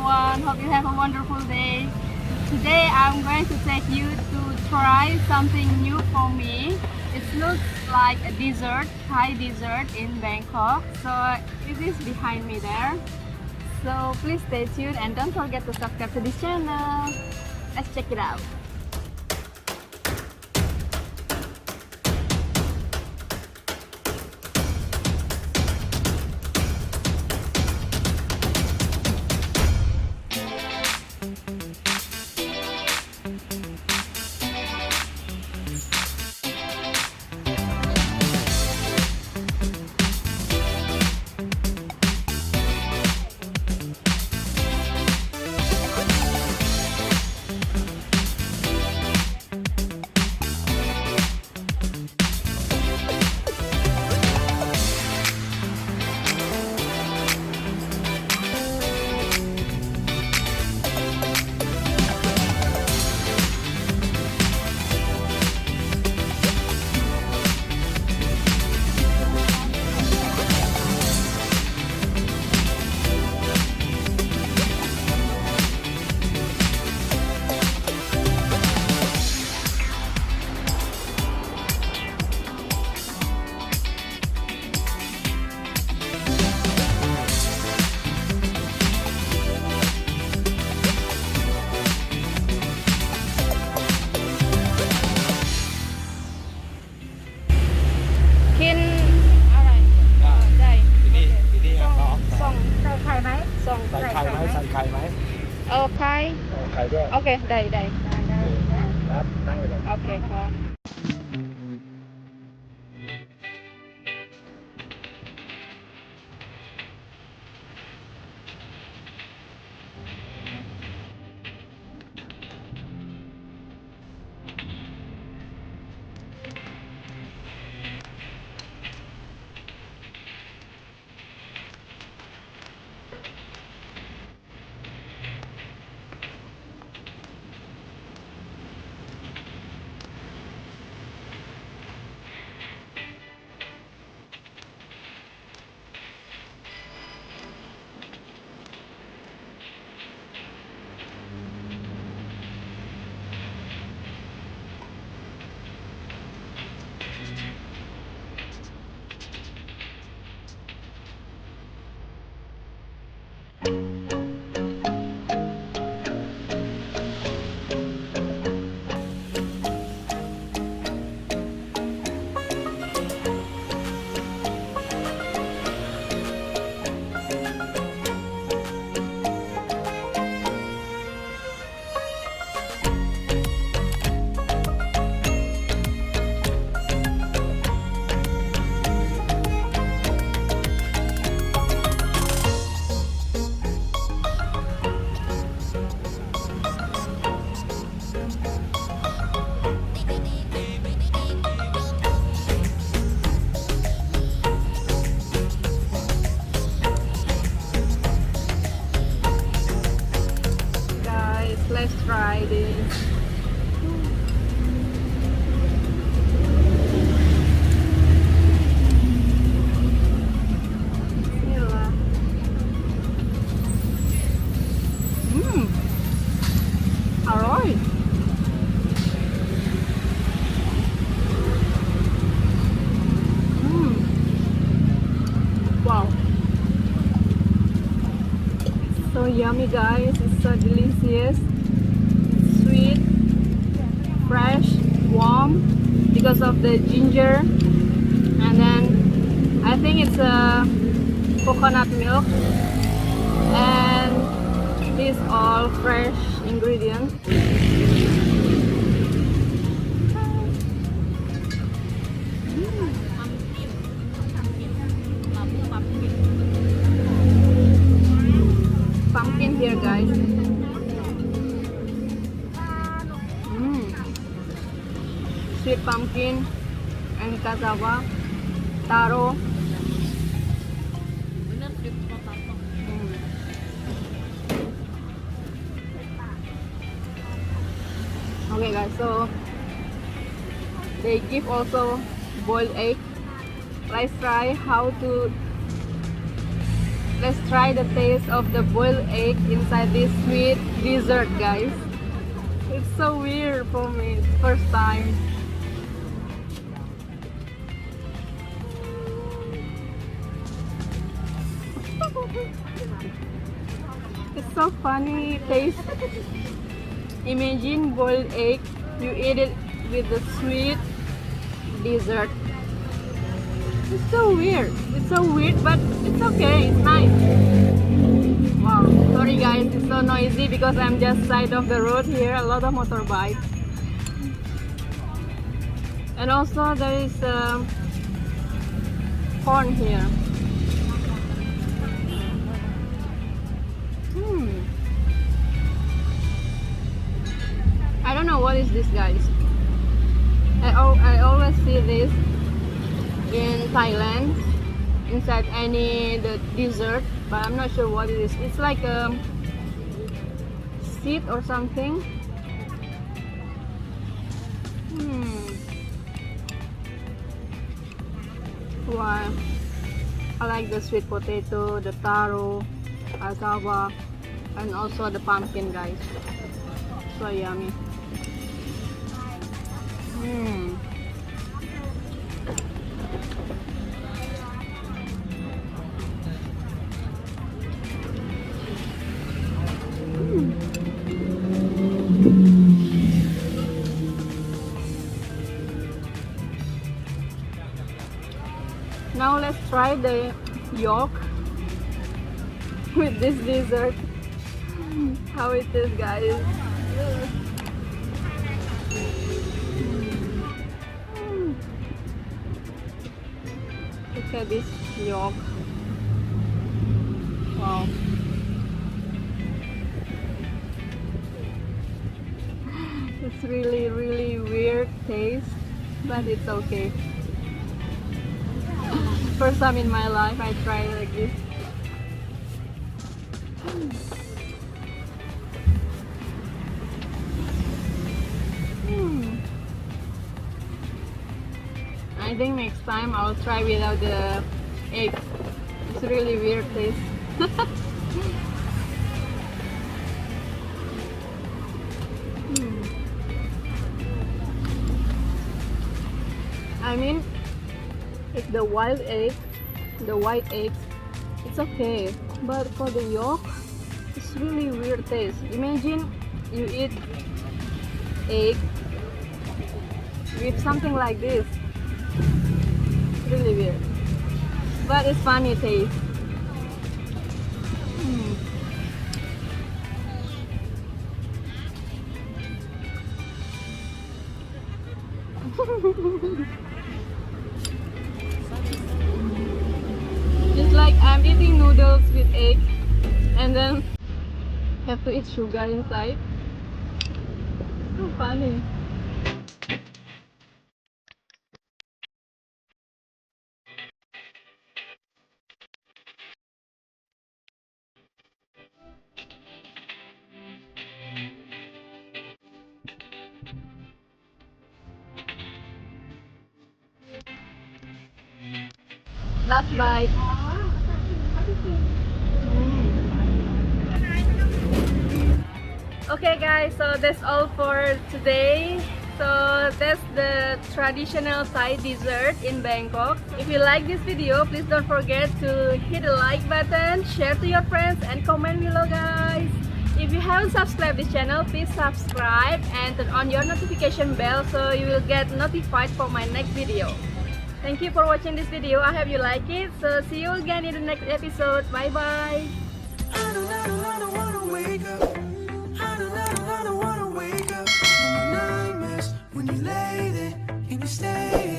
everyone. Hope you have a wonderful day. Today I'm going to take you to try something new for me. It looks like a dessert, Thai dessert in Bangkok. So it is behind me there. So please stay tuned and don't forget to subscribe to this channel. Let's check it out. Okay. Okay, đây. Okay, ngon. Let's try this. Bismillah. Alright. Wow. So yummy, guys. It's so delicious. Sweet, fresh, warm because of the ginger, and then I think it's a coconut milk, and these all fresh ingredients. Pumpkin here, guys. Sweet pumpkin and cassava, taro. Okay, guys, so they give also boiled egg. Let's try how to Let's try the taste of the boiled egg inside this sweet dessert, guys. It's so weird for me. It's first time. It's so funny taste. Imagine boiled egg. You eat it with the sweet dessert. It's so weird. It's so weird, but it's okay. It's nice. Wow. Sorry guys, it's so noisy because I'm just side of the road here. A lot of motorbikes. And also there is corn here. I don't know what is this, guys. I always see this in Thailand inside the dessert, but I'm not sure what it is. It's like a seed or something. Wow. I like the sweet potato, the taro, cassava, and also the pumpkin, guys. So yummy. Now let's try the yolk with this dessert. How it is, guys. Look at this yolk. Wow. It's really weird taste, but it's okay. First time in my life I try like this. I think next time I'll try without the egg. It's really weird taste. I mean, if the wild egg, the white eggs, it's okay. But for the yolk, it's really weird taste. Imagine you eat egg with something like this. It's really weird. But it's funny taste. It's like I'm eating noodles with egg and then have to eat sugar inside. So funny. Last bite. Okay guys, so that's all for today. So that's the traditional Thai dessert in Bangkok. If you like this video, please don't forget to hit the like button, share to your friends, and comment below, guys. If you haven't subscribed this channel, please subscribe and turn on your notification bell so you will get notified for my next video. Thank you for watching this video. I hope you like it. So see you again in the next episode. Bye bye. I don't wanna wake up. I don't wanna wake up from my nightmares when you lay there and you stay.